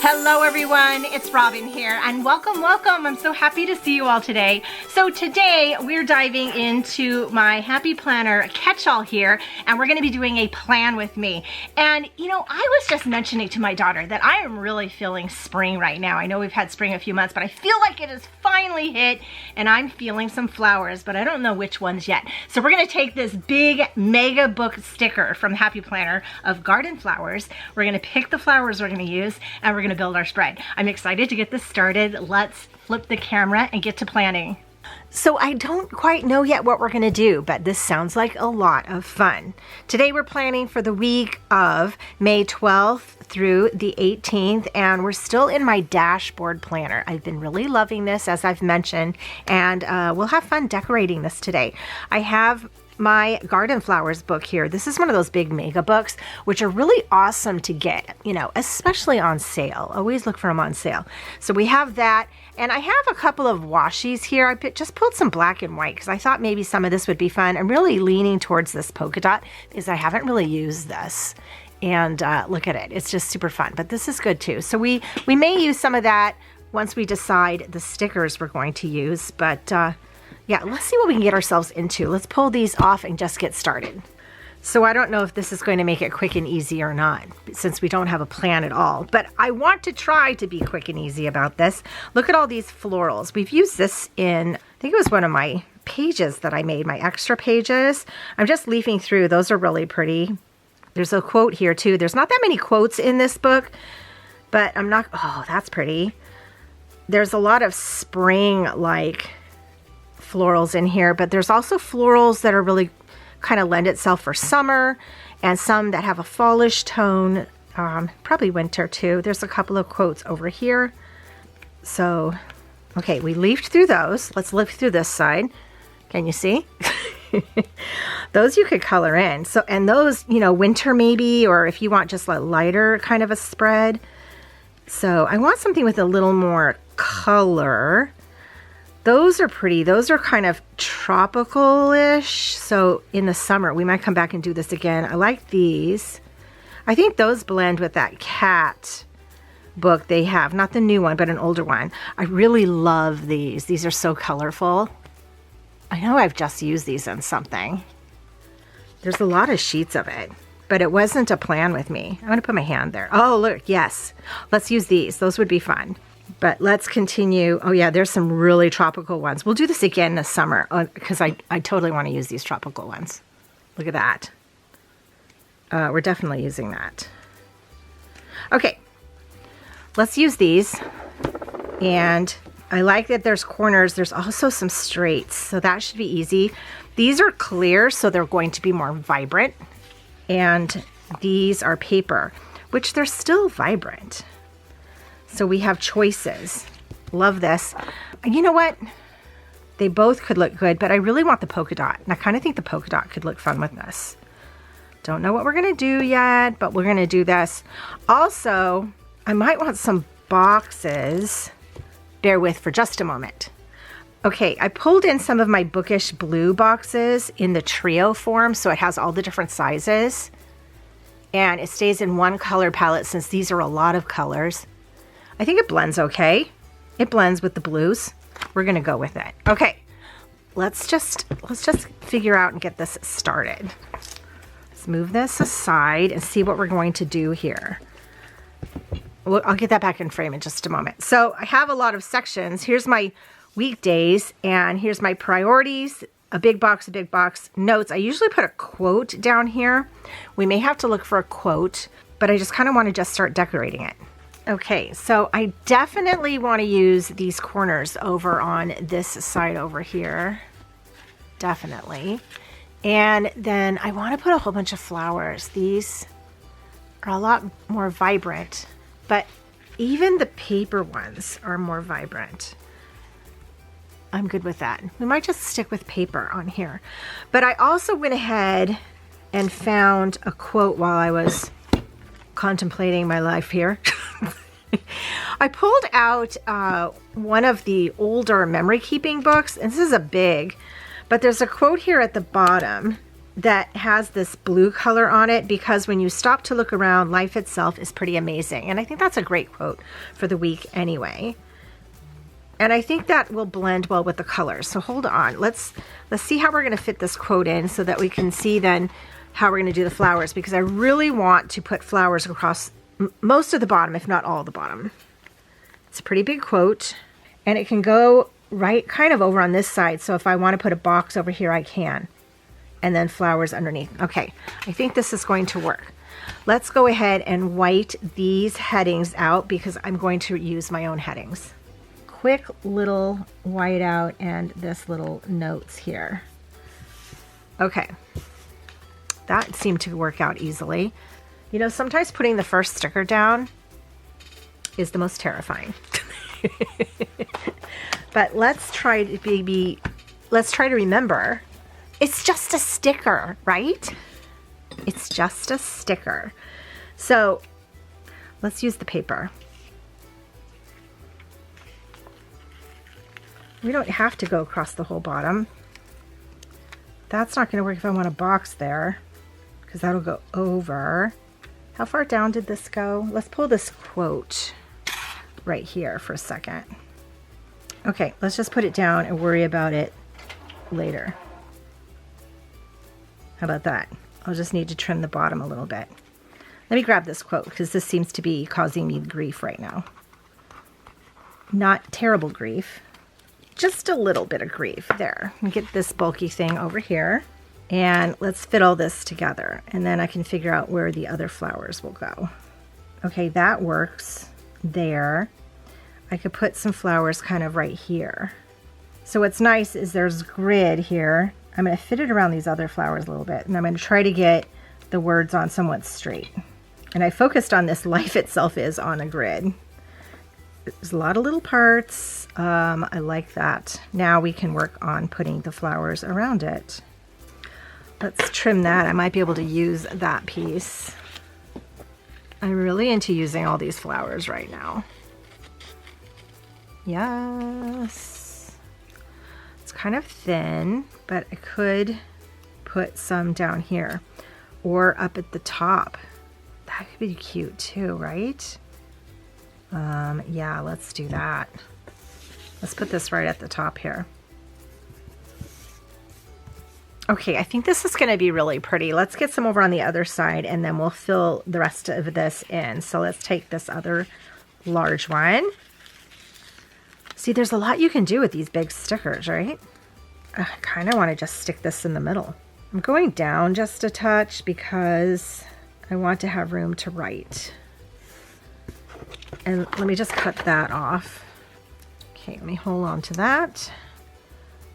Hello everyone, it's Robin here and welcome. I'm so happy to see you all today. So today we're diving into my Happy Planner catch-all here and we're going to be doing a plan with me. And you know, I was just mentioning to my daughter that I am really feeling spring right now. I know we've had spring a few months, but I feel like it has finally hit and I'm feeling some flowers, but I don't know which ones yet. So we're going to take this big mega book sticker from Happy Planner of garden flowers. We're going to pick the flowers we're going to use and we're going to build our spread. I'm excited to get this started. Let's flip the camera and get to planning. So I don't quite know yet what we're going to do, but this sounds like a lot of fun. Today we're planning for the week of May 12th through the 18th, and we're still in my dashboard planner. I've been really loving this, as I've mentioned, and we'll have fun decorating this today. I have my garden flowers book here. This is one of those big mega books, which are really awesome to get, you know, especially on sale. Always look for them on sale. So we have that, and I have a couple of washies here. I just pulled some black and white because I thought maybe some of this would be fun. I'm really leaning towards this polka dot because I haven't really used this. And look at it, it's just super fun, but this is good too. So we may use some of that once we decide the stickers we're going to use, but yeah, let's see what we can get ourselves into. Let's pull these off and just get started. So I don't know if this is going to make it quick and easy or not, since we don't have a plan at all, but I want to try to be quick and easy about this. Look at all these florals. We've used this in, I think it was one of my pages that I made, my extra pages. I'm just leafing through. Those are really pretty. There's a quote here too. There's not that many quotes in this book, but I'm not, oh, that's pretty. There's a lot of spring-like florals in here, but there's also florals that are really kind of lend itself for summer, and some that have a fallish tone, probably winter too. There's a couple of quotes over here. So, okay, we leafed through those. Let's leaf through this side. Can you see? Those you could color in. So, and those, you know, winter maybe, or if you want just a lighter kind of a spread. So I want something with a little more color. Those are pretty. Those are kind of tropical-ish. So in the summer, we might come back and do this again. I like these. I think those blend with that cat book they have. Not the new one, but an older one. I really love these. These are so colorful. I know I've just used these on something. There's a lot of sheets of it, but it wasn't a plan with me. I'm going to put my hand there. Oh, look, yes. Let's use these. Those would be fun. But let's continue. Oh yeah, there's some really tropical ones. We'll do this again this summer because I totally want to use these tropical ones. Look at that. We're definitely using that. Okay, let's use these. And I like that there's corners. There's also some straights, so that should be easy. These are clear, so they're going to be more vibrant. And these are paper, which they're still vibrant. So we have choices. Love this. You know what? They both could look good, but I really want the polka dot. And I kind of think the polka dot could look fun with this. Don't know what we're going to do yet, but we're going to do this. Also, I might want some boxes. Bear with for just a moment. Okay, I pulled in some of my bookish blue boxes in the trio form, so it has all the different sizes. And it stays in one color palette since these are a lot of colors. I think it blends okay. It blends with the blues. We're gonna go with it. Okay, let's just figure out and get this started. Let's move this aside and see what we're going to do here. Well, I'll get that back in frame in just a moment. So I have a lot of sections. Here's my weekdays and here's my priorities. A big box, notes. I usually put a quote down here. We may have to look for a quote, but I just kind of want to just start decorating it. Okay, so I definitely want to use these corners over on this side over here. Definitely. And then I want to put a whole bunch of flowers. These are a lot more vibrant, but even the paper ones are more vibrant. I'm good with that. We might just stick with paper on here. But I also went ahead and found a quote while I was contemplating my life here. I pulled out one of the older memory keeping books, and this is a big, but there's a quote here at the bottom, that has this blue color on it, because when you stop to look around, life itself is pretty amazing. And I think that's a great quote for the week anyway. And I think that will blend well with the colors. So hold on, let's see how we're gonna fit this quote in so that we can see then how we're gonna do the flowers, because I really want to put flowers across most of the bottom, if not all the bottom. It's a pretty big quote, and it can go right kind of over on this side. So if I wanna put a box over here, I can. And then flowers underneath. Okay, I think this is going to work. Let's go ahead and white these headings out because I'm going to use my own headings. Quick little white out and this little notes here. Okay, that seemed to work out easily. You know, sometimes putting the first sticker down is the most terrifying. But let's try to remember, it's just a sticker, right? It's just a sticker. So let's use the paper. We don't have to go across the whole bottom. That's not gonna work if I want a box there, because that'll go over. How far down did this go? Let's pull this quote right here for a second. Okay, let's just put it down and worry about it later. How about that? I'll just need to trim the bottom a little bit. Let me grab this quote because this seems to be causing me grief right now. Not terrible grief, just a little bit of grief. There, get this bulky thing over here, and let's fit all this together, and then I can figure out where the other flowers will go. Okay, that works there. I could put some flowers kind of right here. So what's nice is there's grid here. I'm going to fit it around these other flowers a little bit, and I'm going to try to get the words on somewhat straight. And I focused on this life itself is on a grid. There's a lot of little parts. I like that. Now we can work on putting the flowers around it. Let's trim that. I might be able to use that piece. I'm really into using all these flowers right now. Yes. Kind of thin, but I could put some down here or up at the top. That could be cute too, right? Yeah, let's do that. Let's put this right at the top here. Okay, I think this is going to be really pretty. Let's get some over on the other side and then we'll fill the rest of this in. So let's take this other large one. See, there's a lot you can do with these big stickers, right? I kind of want to just stick this in the middle. I'm going down just a touch because I want to have room to write. And let me just cut that off. Okay, let me hold on to that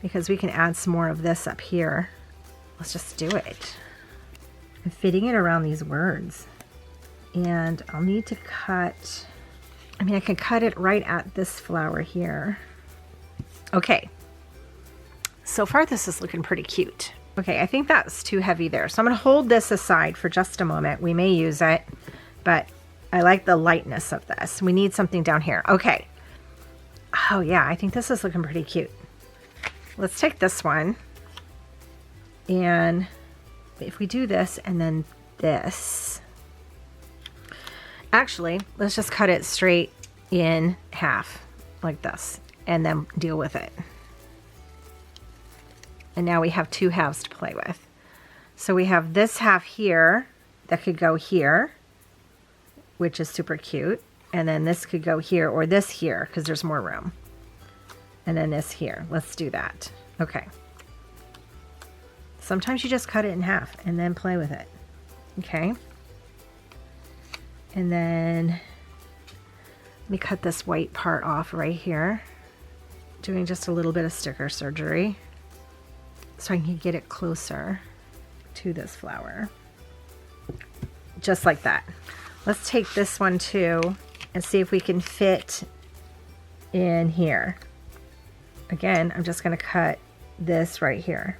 because we can add some more of this up here. Let's just do it. I'm fitting it around these words. And I'll need to cut, I mean, I can cut it right at this flower here. Okay. So far, this is looking pretty cute. Okay, I think that's too heavy there. So I'm gonna hold this aside for just a moment. We may use it, but I like the lightness of this. We need something down here. Okay. Oh yeah, I think this is looking pretty cute. Let's take this one. And if we do this and then this, actually, let's just cut it straight in half like this and then deal with it. And now we have two halves to play with. So we have this half here that could go here, which is super cute. And then this could go here or this here because there's more room. And then this here. Let's do that. Okay. Sometimes you just cut it in half and then play with it. Okay. And then let me cut this white part off right here. Doing just a little bit of sticker surgery so I can get it closer to this flower. Just like that. Let's take this one too and see if we can fit in here. Again, I'm just going to cut this right here.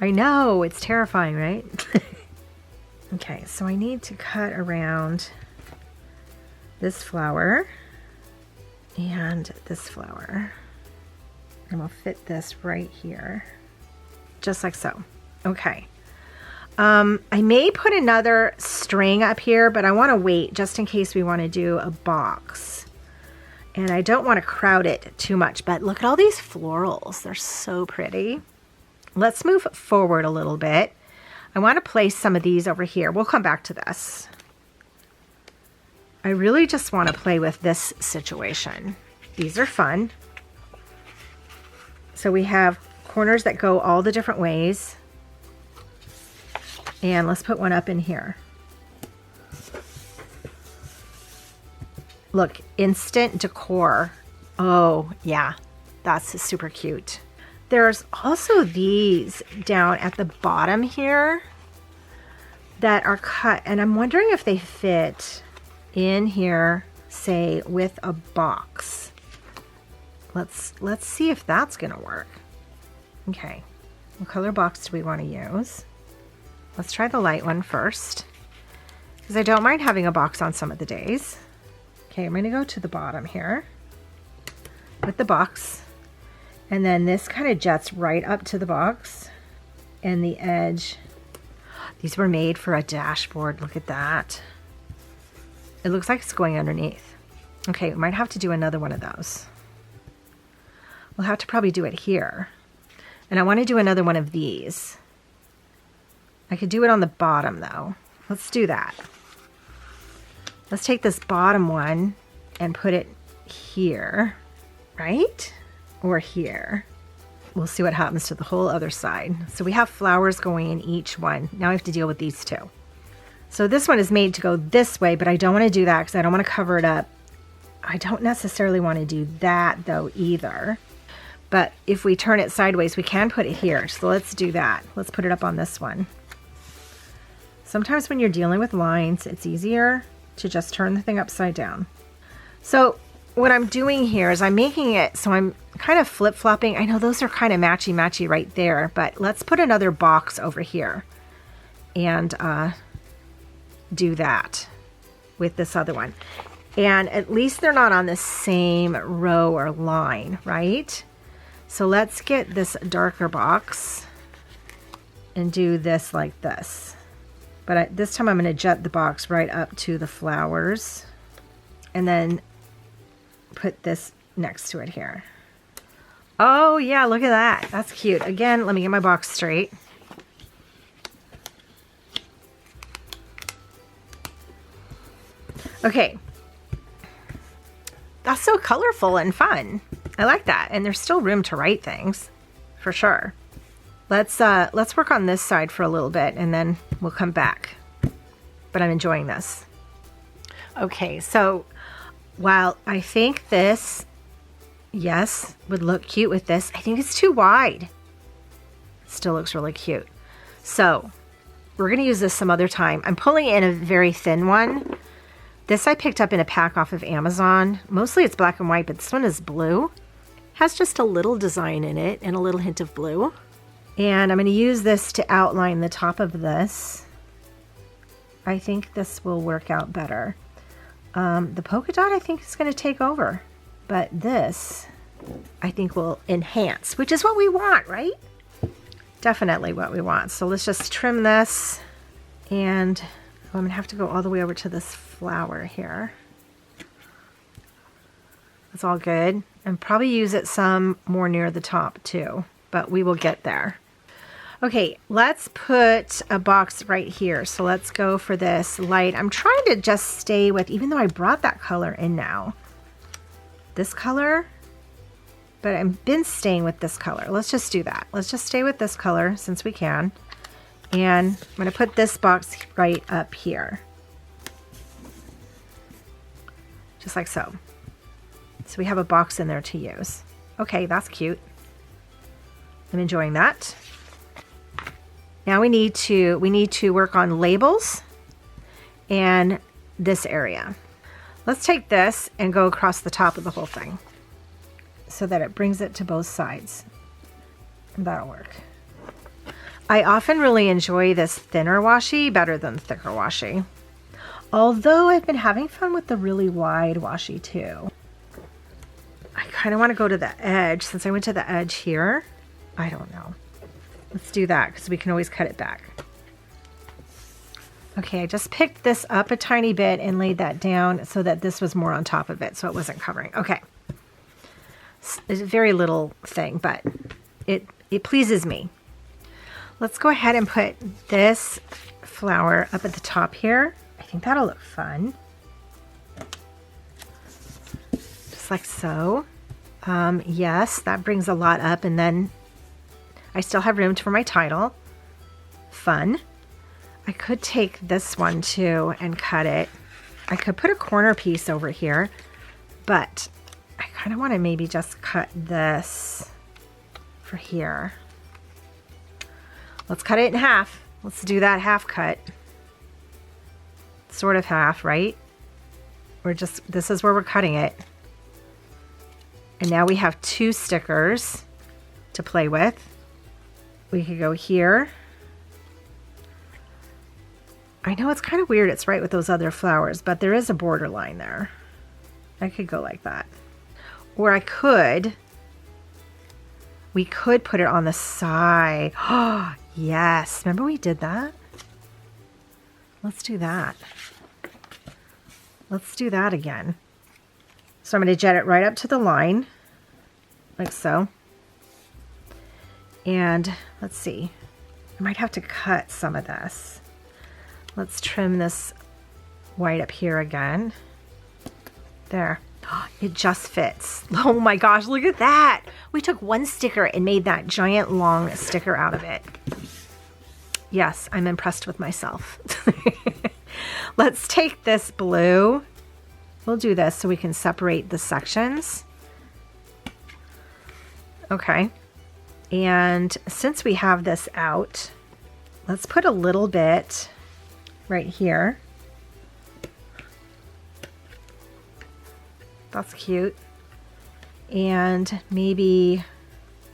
I know, it's terrifying, right? Okay, so I need to cut around this flower and this flower. And we'll fit this right here. just like so. Okay. I may put another string up here, but I want to wait just in case we want to do a box. And I don't want to crowd it too much, but look at all these florals. They're so pretty. Let's move forward a little bit. I want to place some of these over here. We'll come back to this. I really just want to play with this situation. These are fun. So we have corners that go all the different ways. And let's put one up in here. Look, instant decor. Oh, yeah, that's super cute. There's also these down at the bottom here that are cut, and I'm wondering if they fit in here, say, with a box. Let's see if that's gonna work. Okay, what color box do we want to use? Let's try the light one first, because I don't mind having a box on some of the days. Okay, I'm gonna go to the bottom here with the box, and then this kind of jets right up to the box, and the edge. These were made for a dashboard. Look at that. It looks like it's going underneath. Okay, we might have to do another one of those. We'll have to probably do it here. And I want to do another one of these. I could do it on the bottom though. Let's do that. Let's take this bottom one and put it here, right? Or here. We'll see what happens to the whole other side. So we have flowers going in each one. Now I have to deal with these two. So this one is made to go this way, but I don't want to do that because I don't want to cover it up. I don't necessarily want to do that though either. But if we turn it sideways, we can put it here. So let's do that. Let's put it up on this one. Sometimes when you're dealing with lines, it's easier to just turn the thing upside down. So what I'm doing here is I'm making it so I'm kind of flip-flopping. I know those are kind of matchy-matchy right there, but let's put another box over here and do that with this other one. And at least they're not on the same row or line, right? So let's get this darker box and do this like this. But this time I'm going to jet the box right up to the flowers and then put this next to it here. Oh yeah, look at that. That's cute. Again, let me get my box straight. Okay. That's so colorful and fun. I like that. And there's still room to write things, for sure. Let's work on this side for a little bit and then we'll come back. But I'm enjoying this. Okay, so while I think this, yes, would look cute with this, I think it's too wide. Still looks really cute. So we're gonna use this some other time. I'm pulling in a very thin one. This I picked up in a pack off of Amazon. Mostly it's black and white, but this one is blue. Has just a little design in it and a little hint of blue. And I'm going to use this to outline the top of this. I think this will work out better. The polka dot I think is going to take over, but this I think will enhance, which is what we want, right? Definitely what we want. So let's just trim this, and I'm going to have to go all the way over to this flower here. That's all good. And probably use it some more near the top too, but we will get there. Okay, let's put a box right here. So let's go for this light. I'm trying to just stay with, even though I brought that color in now, this color, but I've been staying with this color. Let's just do that. Let's just stay with this color since we can. And I'm gonna put this box right up here. Just like so. So we have a box in there to use. Okay, that's cute. I'm enjoying that. Now we need to work on labels and this area. Let's take this and go across the top of the whole thing so that it brings it to both sides. That'll work. I often really enjoy this thinner washi better than the thicker washi. Although I've been having fun with the really wide washi too. I kind of want to go to the edge since I went to the edge here. I don't know. Let's do that because we can always cut it back. Okay, I just picked this up a tiny bit and laid that down so that this was more on top of it, so it wasn't covering. Okay. It's a very little thing, but it pleases me. Let's go ahead and put this flower up at the top here. I think that'll look fun. Just like so. Yes, that brings a lot up, and then I still have room for my title. Fun. I could take this one too and cut it. I could put a corner piece over here, but I kind of want to maybe just cut this for here. Let's cut it in half. Let's do that half cut. Sort of half, right? This is where we're cutting it. And now we have 2 stickers to play with. We could go here. I know it's kind of weird it's right with those other flowers, but there is a border line there. I could go like that. Or we could put it on the side. Oh, yes. Remember we did that? Let's do that. Let's do that again. So I'm going to jet it right up to the line, like so. And let's see. I might have to cut some of this. Let's trim this white up here again. There. It just fits. Oh my gosh, look at that. We took one sticker and made that giant long sticker out of it. Yes, I'm impressed with myself. Let's take this blue. We'll do this so we can separate the sections. Okay. And since we have this out, let's put a little bit right here. That's cute. And maybe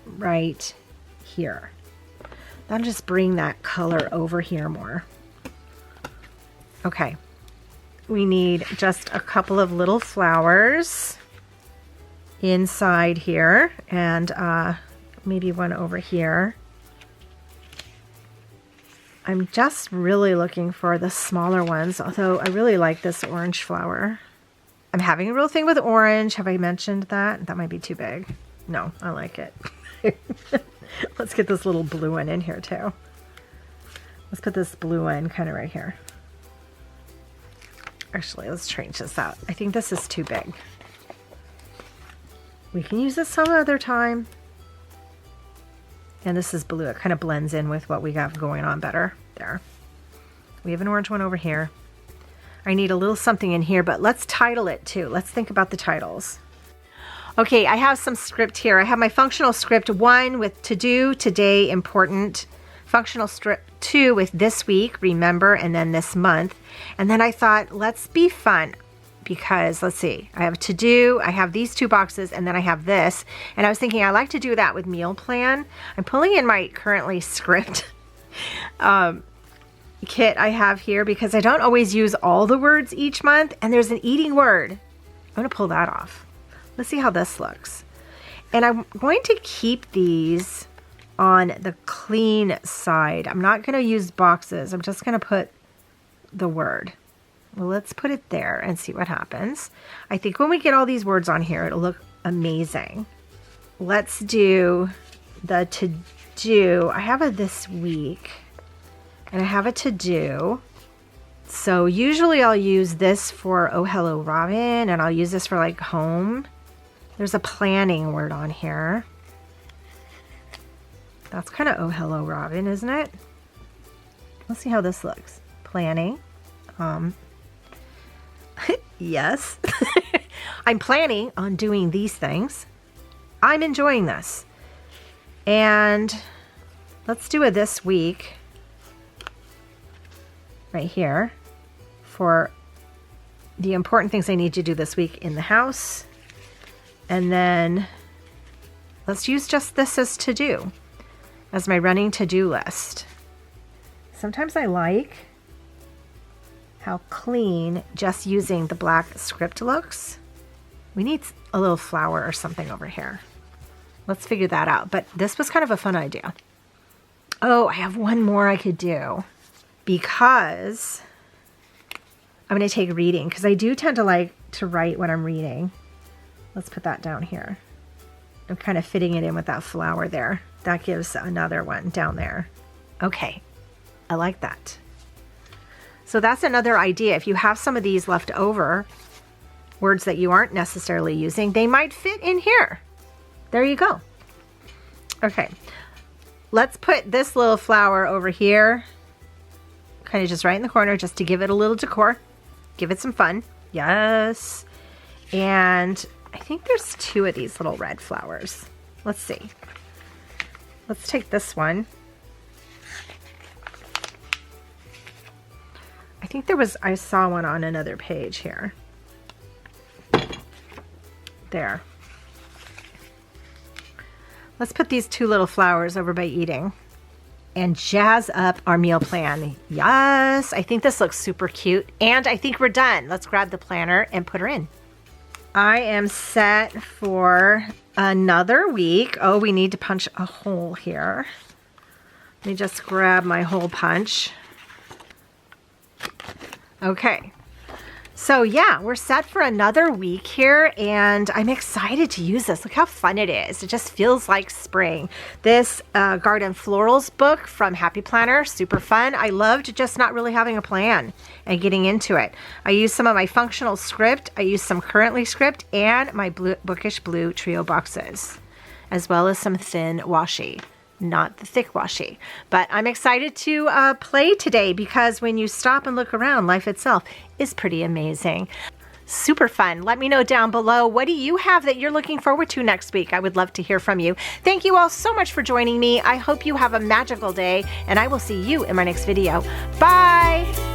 right here. That'll just bring that color over here more. Okay. We need just a couple of little flowers inside here, and maybe one over here. I'm just really looking for the smaller ones, although I really like this orange flower. I'm having a real thing with orange. Have I mentioned that? That might be too big. No, I like it. Let's get this little blue one in here too. Let's put this blue one kind of right here. Actually, let's change this out. I think this is too big. We can use this some other time. And this is blue. It kind of blends in with what we got going on better. There. We have an orange one over here. I need a little something in here, but let's title it too. Let's think about the titles. Okay, I have some script here. I have my functional script 1 with to do, today, important. Functional script 2 with this week, remember, and then this month. And then I thought, let's be fun, because let's see, I have to do, I have these 2 boxes, and then I have this. And I was thinking I like to do that with meal plan. I'm pulling in my currently script kit I have here because I don't always use all the words each month, and there's an eating word. I'm going to pull that off. Let's see how this looks. And I'm going to keep these on the clean side. I'm not going to use boxes. I'm just going to put the word. Well, let's put it there and see what happens. I think when we get all these words on here, it'll look amazing. Let's do the to-do. I have a this week, and I have a to-do. So usually I'll use this for Oh Hello Robin, and I'll use this for like home. There's a planning word on here. That's kind of Oh Hello Robin, isn't it? Let's see how this looks. Planning. Yes. I'm planning on doing these things. I'm enjoying this. And let's do a this week right here for the important things I need to do this week in the house. And then let's use just this as to do, as my running to-do list. Sometimes I like how clean just using the black script looks. We need a little flower or something over here. Let's figure that out. But this was kind of a fun idea. Oh, I have one more I could do because I'm going to take reading because I do tend to like to write when I'm reading. Let's put that down here. I'm kind of fitting it in with that flower there. That gives another one down there. Okay, I like that. So that's another idea. If you have some of these left over, words that you aren't necessarily using, they might fit in here. There you go. Okay, let's put this little flower over here, kind of just right in the corner, just to give it a little decor, give it some fun. Yes. And I think there's 2 of these little red flowers. Let's see. Let's take this one. I think I saw one on another page here. There. Let's put these 2 little flowers over by eating and jazz up our meal plan. Yes, I think this looks super cute. And I think we're done. Let's grab the planner and put her in. I am set for another week. Oh, we need to punch a hole here. Let me just grab my hole punch. Okay. So yeah, we're set for another week here and I'm excited to use this. Look how fun it is. It just feels like spring. This Garden Florals book from Happy Planner, super fun. I loved just not really having a plan and getting into it. I used some of my functional script. I used some currently script and my bookish blue trio boxes, as well as some thin washi. Not the thick washi. But I'm excited to play today because when you stop and look around, life itself is pretty amazing. Super fun. Let me know down below, what do you have that you're looking forward to next week? I would love to hear from you. Thank you all so much for joining me. I hope you have a magical day and I will see you in my next video. Bye!